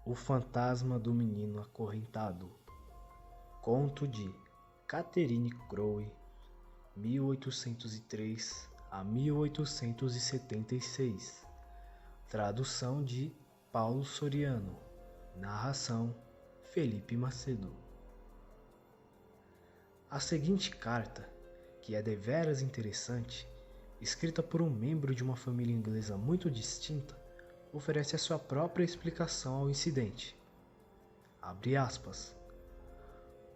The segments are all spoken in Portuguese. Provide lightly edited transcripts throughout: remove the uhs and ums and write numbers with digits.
O fantasma do menino acorrentado. Conto de Catherine Crowe, 1803 a 1876. Tradução de Paulo Soriano. Narração Felipe Macedo. A seguinte carta, que é deveras interessante, escrita por um membro de uma família inglesa muito distinta, oferece a sua própria explicação ao incidente. Abre aspas.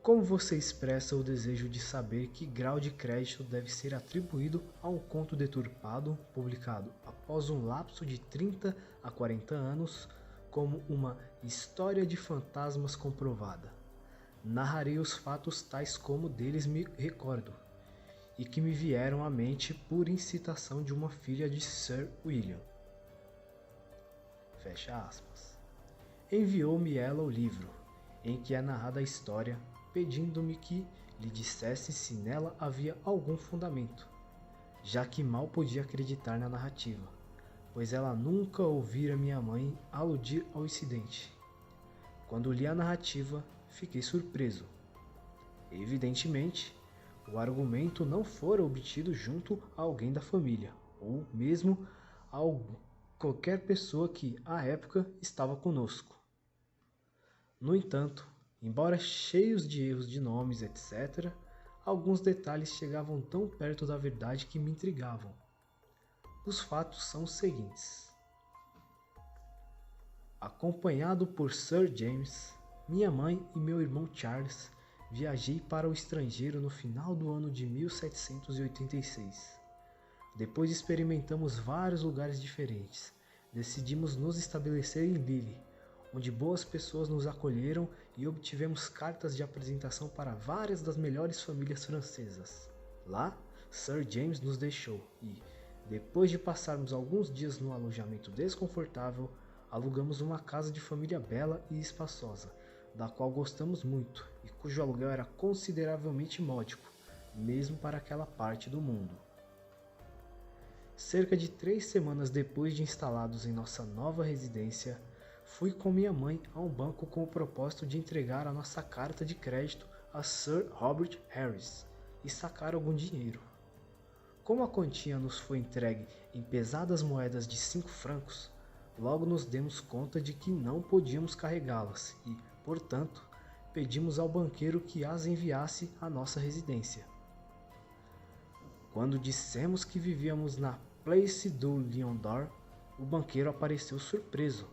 Como você expressa o desejo de saber que grau de crédito deve ser atribuído a um conto deturpado, publicado após um lapso de 30 a 40 anos, como uma história de fantasmas comprovada? Narrarei os fatos tais como deles me recordo, e que me vieram à mente por incitação de uma filha de Sir William. Fecha aspas. Enviou-me ela o livro, em que é narrada a história, pedindo-me que lhe dissesse se nela havia algum fundamento, já que mal podia acreditar na narrativa, pois ela nunca ouvira minha mãe aludir ao incidente. Quando li a narrativa, fiquei surpreso. Evidentemente, o argumento não fora obtido junto a alguém da família, ou mesmo a qualquer pessoa que, à época, estava conosco. No entanto, embora cheios de erros de nomes, etc., alguns detalhes chegavam tão perto da verdade que me intrigavam. Os fatos são os seguintes. Acompanhado por Sir James, minha mãe e meu irmão Charles, viajei para o estrangeiro no final do ano de 1786. Depois experimentamos vários lugares diferentes. Decidimos nos estabelecer em Lille, onde boas pessoas nos acolheram e obtivemos cartas de apresentação para várias das melhores famílias francesas. Lá, Sir James nos deixou e, depois de passarmos alguns dias num alojamento desconfortável, alugamos uma casa de família bela e espaçosa, da qual gostamos muito e cujo aluguel era consideravelmente módico, mesmo para aquela parte do mundo. Cerca de 3 semanas depois de instalados em nossa nova residência, fui com minha mãe a um banco com o propósito de entregar a nossa carta de crédito a Sir Robert Harris e sacar algum dinheiro. Como a quantia nos foi entregue em pesadas moedas de 5 francos, logo nos demos conta de que não podíamos carregá-las e, portanto, pedimos ao banqueiro que as enviasse à nossa residência. Quando dissemos que vivíamos na Place du Lion d'Or, o banqueiro apareceu surpreso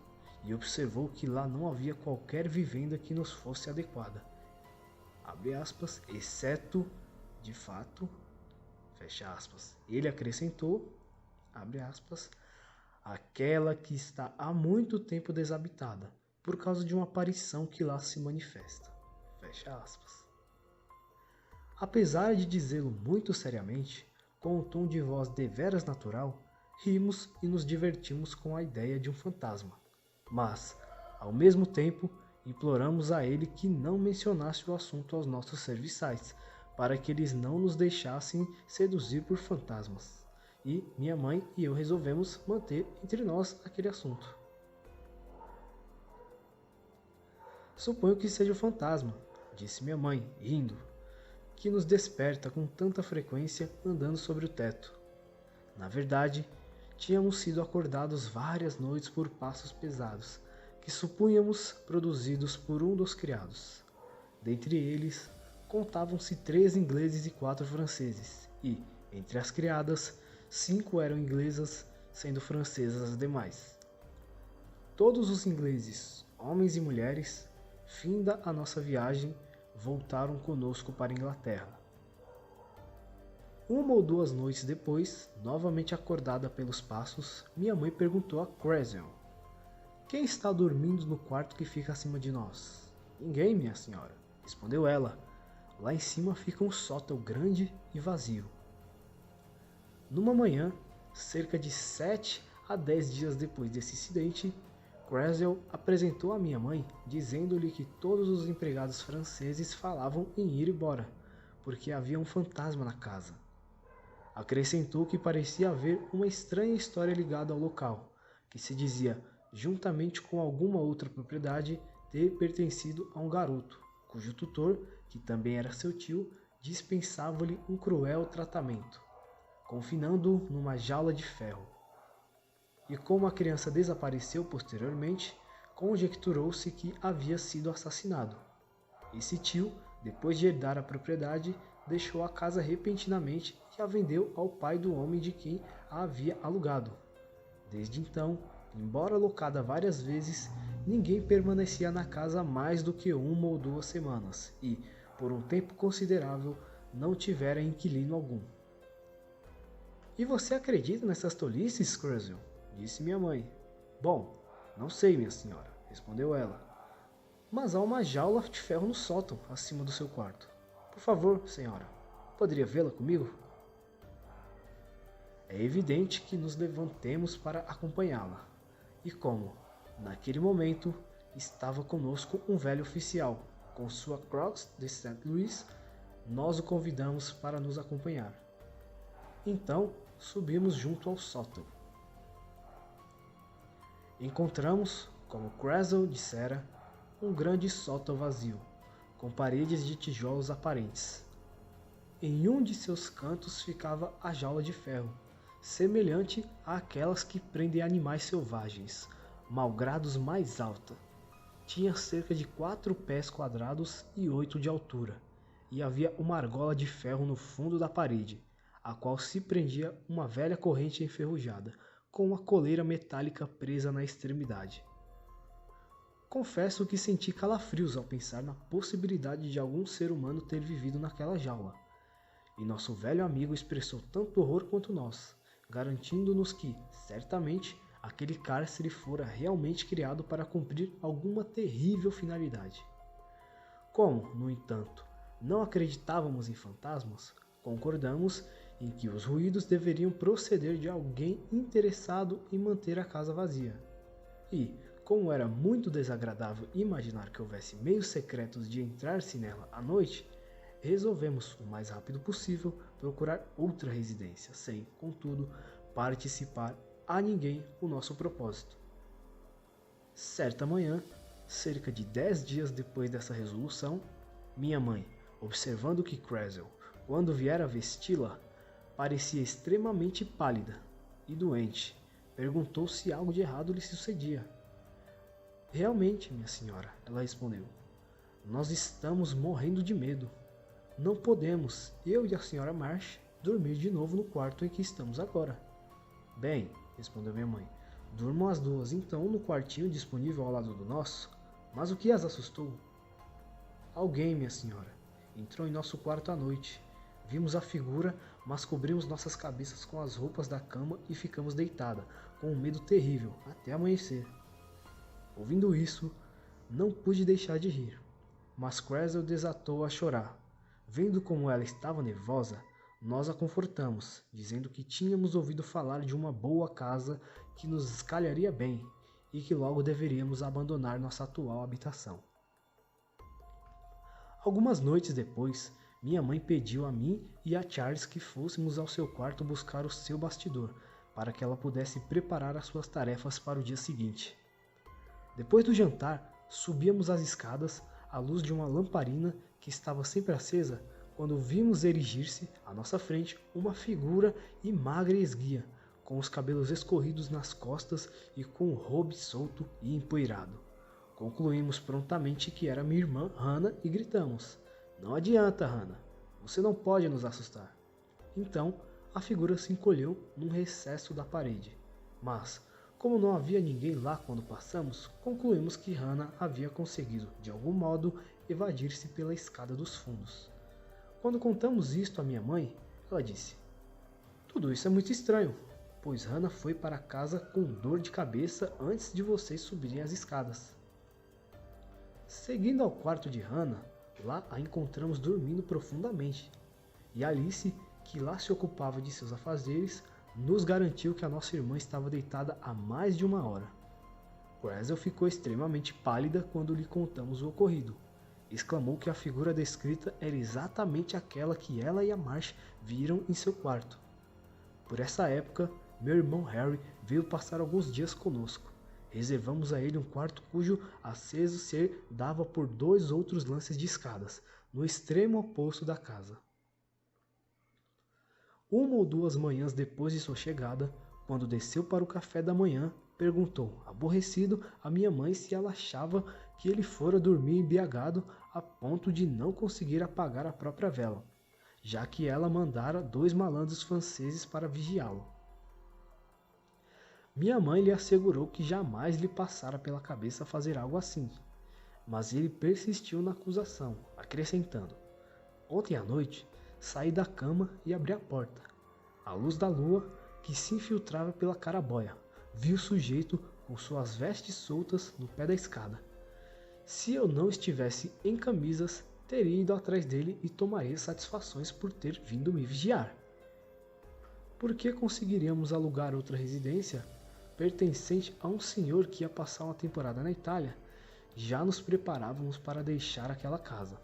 e observou que lá não havia qualquer vivenda que nos fosse adequada. Abre aspas, exceto, de fato, fecha aspas. Ele acrescentou, abre aspas, aquela que está há muito tempo desabitada, por causa de uma aparição que lá se manifesta. Fecha aspas. Apesar de dizê-lo muito seriamente, com um tom de voz deveras natural, rimos e nos divertimos com a ideia de um fantasma. Mas, ao mesmo tempo, imploramos a ele que não mencionasse o assunto aos nossos serviçais, para que eles não nos deixassem seduzir por fantasmas. E minha mãe e eu resolvemos manter entre nós aquele assunto. Suponho que seja o fantasma, disse minha mãe, rindo, que nos desperta com tanta frequência andando sobre o teto. Na verdade, tínhamos sido acordados várias noites por passos pesados, que supunhamos produzidos por um dos criados. Dentre eles, contavam-se 3 ingleses e 4 franceses, e, entre as criadas, 5 eram inglesas, sendo francesas as demais. Todos os ingleses, homens e mulheres, finda a nossa viagem, voltaram conosco para a Inglaterra. 1 ou 2 noites depois, novamente acordada pelos passos, minha mãe perguntou a Creswell: quem está dormindo no quarto que fica acima de nós? Ninguém, minha senhora, respondeu ela. Lá em cima fica um sótão grande e vazio. Numa manhã, cerca de 7 a 10 dias depois desse incidente, Creswell apresentou a minha mãe, dizendo-lhe que todos os empregados franceses falavam em ir embora, porque havia um fantasma na casa. Acrescentou que parecia haver uma estranha história ligada ao local, que se dizia juntamente com alguma outra propriedade, ter pertencido a um garoto, cujo tutor, que também era seu tio, dispensava-lhe um cruel tratamento, confinando-o numa jaula de ferro. E como a criança desapareceu posteriormente, conjecturou-se que havia sido assassinado. Esse tio, depois de herdar a propriedade, deixou a casa repentinamente e a vendeu ao pai do homem de quem a havia alugado. Desde então, embora locada várias vezes, ninguém permanecia na casa mais do que 1 ou 2 semanas e, por um tempo considerável, não tivera inquilino algum. E você acredita nessas tolices, Cruzel? Disse minha mãe. Bom, não sei, minha senhora, respondeu ela. Mas há uma jaula de ferro no sótão, acima do seu quarto. Por favor, senhora, poderia vê-la comigo? É evidente que nos levantemos para acompanhá-la. E como, naquele momento, estava conosco um velho oficial, com sua Croix de Saint-Louis, nós o convidamos para nos acompanhar. Então, subimos junto ao sótão. Encontramos, como Cruzel dissera, um grande sótão vazio, com paredes de tijolos aparentes. Em um de seus cantos ficava a jaula de ferro, semelhante àquelas que prendem animais selvagens, malgrados mais alta. Tinha cerca de 4 pés quadrados e 8 de altura, e havia uma argola de ferro no fundo da parede, a qual se prendia uma velha corrente enferrujada, com uma coleira metálica presa na extremidade. Confesso que senti calafrios ao pensar na possibilidade de algum ser humano ter vivido naquela jaula, e nosso velho amigo expressou tanto horror quanto nós, garantindo-nos que, certamente, aquele cárcere fora realmente criado para cumprir alguma terrível finalidade. Como, no entanto, não acreditávamos em fantasmas, concordamos em que os ruídos deveriam proceder de alguém interessado em manter a casa vazia. E, como era muito desagradável imaginar que houvesse meios secretos de entrar-se nela à noite, resolvemos, o mais rápido possível, procurar outra residência, sem, contudo, participar a ninguém o nosso propósito. Certa manhã, cerca de 10 dias depois dessa resolução, minha mãe, observando que Cruzel, quando viera vesti-la, parecia extremamente pálida e doente, perguntou se algo de errado lhe sucedia. Realmente, minha senhora, ela respondeu, nós estamos morrendo de medo. Não podemos, eu e a senhora Marsh, dormir de novo no quarto em que estamos agora. Bem, respondeu minha mãe, durmam as duas então no quartinho disponível ao lado do nosso. Mas o que as assustou? Alguém, minha senhora, entrou em nosso quarto à noite. Vimos a figura, mas cobrimos nossas cabeças com as roupas da cama e ficamos deitada, com um medo terrível, até amanhecer. Ouvindo isso, não pude deixar de rir, mas Cruzel desatou a chorar. Vendo como ela estava nervosa, nós a confortamos, dizendo que tínhamos ouvido falar de uma boa casa que nos calharia bem e que logo deveríamos abandonar nossa atual habitação. Algumas noites depois, minha mãe pediu a mim e a Charles que fôssemos ao seu quarto buscar o seu bastidor, para que ela pudesse preparar as suas tarefas para o dia seguinte. Depois do jantar, subíamos as escadas à luz de uma lamparina que estava sempre acesa, quando vimos erigir-se à nossa frente uma figura e magra e esguia, com os cabelos escorridos nas costas e com o robe solto e empoeirado. Concluímos prontamente que era minha irmã Hannah e gritamos: "Não adianta, Hannah, você não pode nos assustar." Então, a figura se encolheu num recesso da parede, mas, como não havia ninguém lá quando passamos, concluímos que Hannah havia conseguido, de algum modo, evadir-se pela escada dos fundos. Quando contamos isto à minha mãe, ela disse: "Tudo isso é muito estranho, pois Hannah foi para casa com dor de cabeça antes de vocês subirem as escadas." Seguindo ao quarto de Hannah, lá a encontramos dormindo profundamente, e Alice, que lá se ocupava de seus afazeres, nos garantiu que a nossa irmã estava deitada há mais de 1 hora. Cruzel ficou extremamente pálida quando lhe contamos o ocorrido. Exclamou que a figura descrita era exatamente aquela que ela e a Marsh viram em seu quarto. Por essa época, meu irmão Harry veio passar alguns dias conosco, Reservamos a ele um quarto cujo acesso ser dava por 2 outros lances de escadas, no extremo oposto da casa. Uma ou 2 manhãs depois de sua chegada, quando desceu para o café da manhã, perguntou, aborrecido, a minha mãe se ela achava que ele fora dormir embriagado a ponto de não conseguir apagar a própria vela, já que ela mandara 2 malandros franceses para vigiá-lo. Minha mãe lhe assegurou que jamais lhe passara pela cabeça fazer algo assim, mas ele persistiu na acusação, acrescentando, ontem à noite saí da cama e abri a porta. À luz da lua, que se infiltrava pela carabóia, vi o sujeito com suas vestes soltas no pé da escada. Se eu não estivesse em camisas, teria ido atrás dele e tomaria satisfações por ter vindo me vigiar. Por que conseguiríamos alugar outra residência pertencente a um senhor que ia passar uma temporada na Itália? Já nos preparávamos para deixar aquela casa.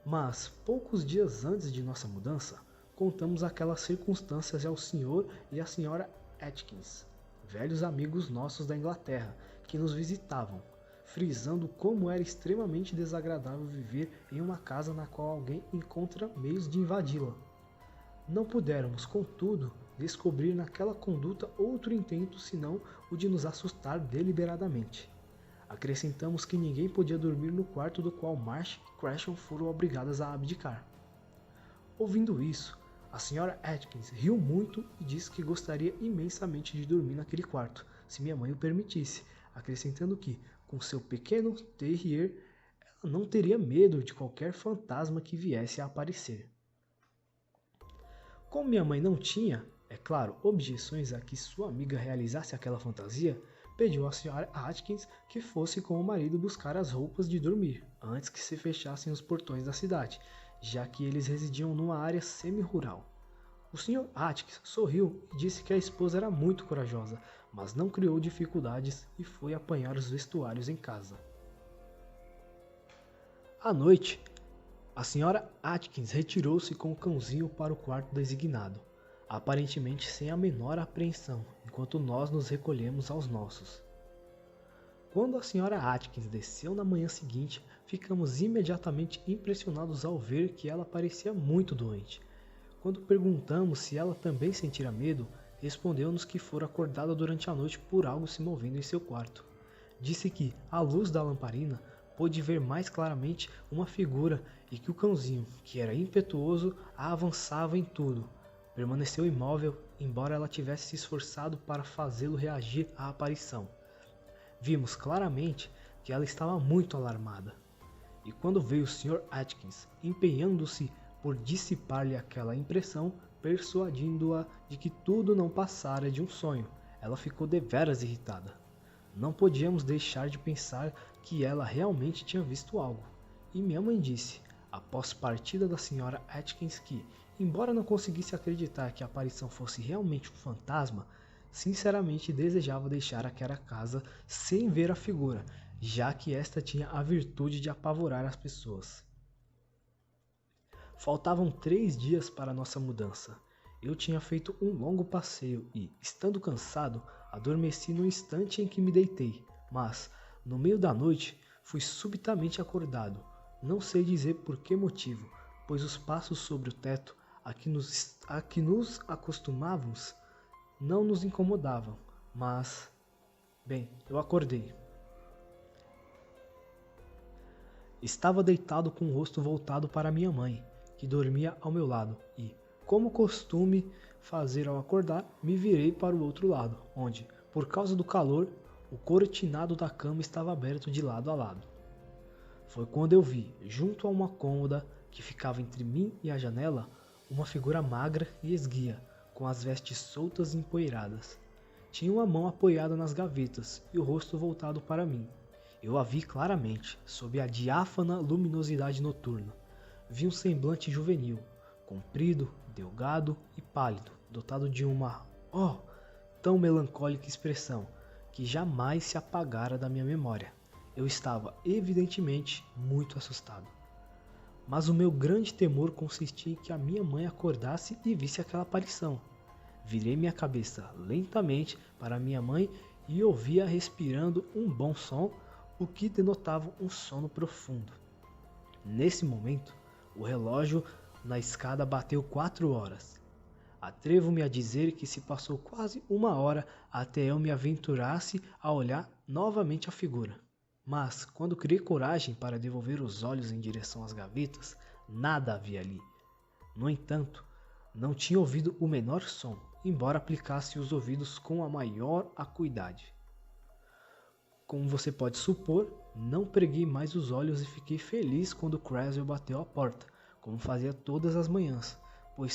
Mas, poucos dias antes de nossa mudança, contamos aquelas circunstâncias ao Sr. e à Sra. Atkins, velhos amigos nossos da Inglaterra, que nos visitavam, frisando como era extremamente desagradável viver em uma casa na qual alguém encontra meios de invadi-la. Não pudéramos, contudo, descobrir naquela conduta outro intento senão o de nos assustar deliberadamente. Acrescentamos que ninguém podia dormir no quarto do qual Marsh e Crasham foram obrigadas a abdicar. Ouvindo isso, a Sra. Atkins riu muito e disse que gostaria imensamente de dormir naquele quarto, se minha mãe o permitisse, acrescentando que, com seu pequeno terrier, ela não teria medo de qualquer fantasma que viesse a aparecer. Como minha mãe não tinha, é claro, objeções a que sua amiga realizasse aquela fantasia, pediu à Sra. Atkins que fosse com o marido buscar as roupas de dormir, antes que se fechassem os portões da cidade, já que eles residiam numa área semi-rural. O Sr. Atkins sorriu e disse que a esposa era muito corajosa, mas não criou dificuldades e foi apanhar os vestuários em casa. À noite, a Sra. Atkins retirou-se com o cãozinho para o quarto designado, aparentemente sem a menor apreensão, enquanto nós nos recolhemos aos nossos. Quando a Sra. Atkins desceu na manhã seguinte, ficamos imediatamente impressionados ao ver que ela parecia muito doente. Quando perguntamos se ela também sentira medo, respondeu-nos que fora acordada durante a noite por algo se movendo em seu quarto. Disse que, à luz da lamparina, pôde ver mais claramente uma figura e que o cãozinho, que era impetuoso, a avançava em tudo. Permaneceu imóvel, embora ela tivesse se esforçado para fazê-lo reagir à aparição. Vimos claramente que ela estava muito alarmada. E quando veio o Sr. Atkins, empenhando-se por dissipar-lhe aquela impressão, persuadindo-a de que tudo não passara de um sonho, ela ficou deveras irritada. Não podíamos deixar de pensar que ela realmente tinha visto algo. E minha mãe disse, após partida da Sra. Atkins, que, embora não conseguisse acreditar que a aparição fosse realmente um fantasma, sinceramente desejava deixar aquela casa sem ver a figura, já que esta tinha a virtude de apavorar as pessoas. Faltavam 3 dias para nossa mudança. Eu tinha feito um longo passeio e, estando cansado, adormeci no instante em que me deitei, mas, no meio da noite, fui subitamente acordado. Não sei dizer por que motivo, pois os passos sobre o teto a que nos acostumávamos não nos incomodavam, mas... Bem, eu acordei. Estava deitado com o rosto voltado para minha mãe, que dormia ao meu lado, e, como costume fazer ao acordar, me virei para o outro lado, onde, por causa do calor, o cortinado da cama estava aberto de lado a lado. Foi quando eu vi, junto a uma cômoda que ficava entre mim e a janela, uma figura magra e esguia, com as vestes soltas e empoeiradas. Tinha uma mão apoiada nas gavetas e o rosto voltado para mim. Eu a vi claramente, sob a diáfana luminosidade noturna. Vi um semblante juvenil, comprido, delgado e pálido, dotado de uma, tão melancólica expressão, que jamais se apagara da minha memória. Eu estava, evidentemente, muito assustado. Mas o meu grande temor consistia em que a minha mãe acordasse e visse aquela aparição. Virei minha cabeça lentamente para minha mãe e ouvia respirando um bom som, o que denotava um sono profundo. Nesse momento, o relógio na escada bateu 4 horas. Atrevo-me a dizer que se passou quase 1 hora até eu me aventurasse a olhar novamente a figura. Mas, quando criei coragem para devolver os olhos em direção às gavetas, nada havia ali. No entanto, não tinha ouvido o menor som, embora aplicasse os ouvidos com a maior acuidade. Como você pode supor, não preguei mais os olhos e fiquei feliz quando Creswell bateu a porta, como fazia todas as manhãs, pois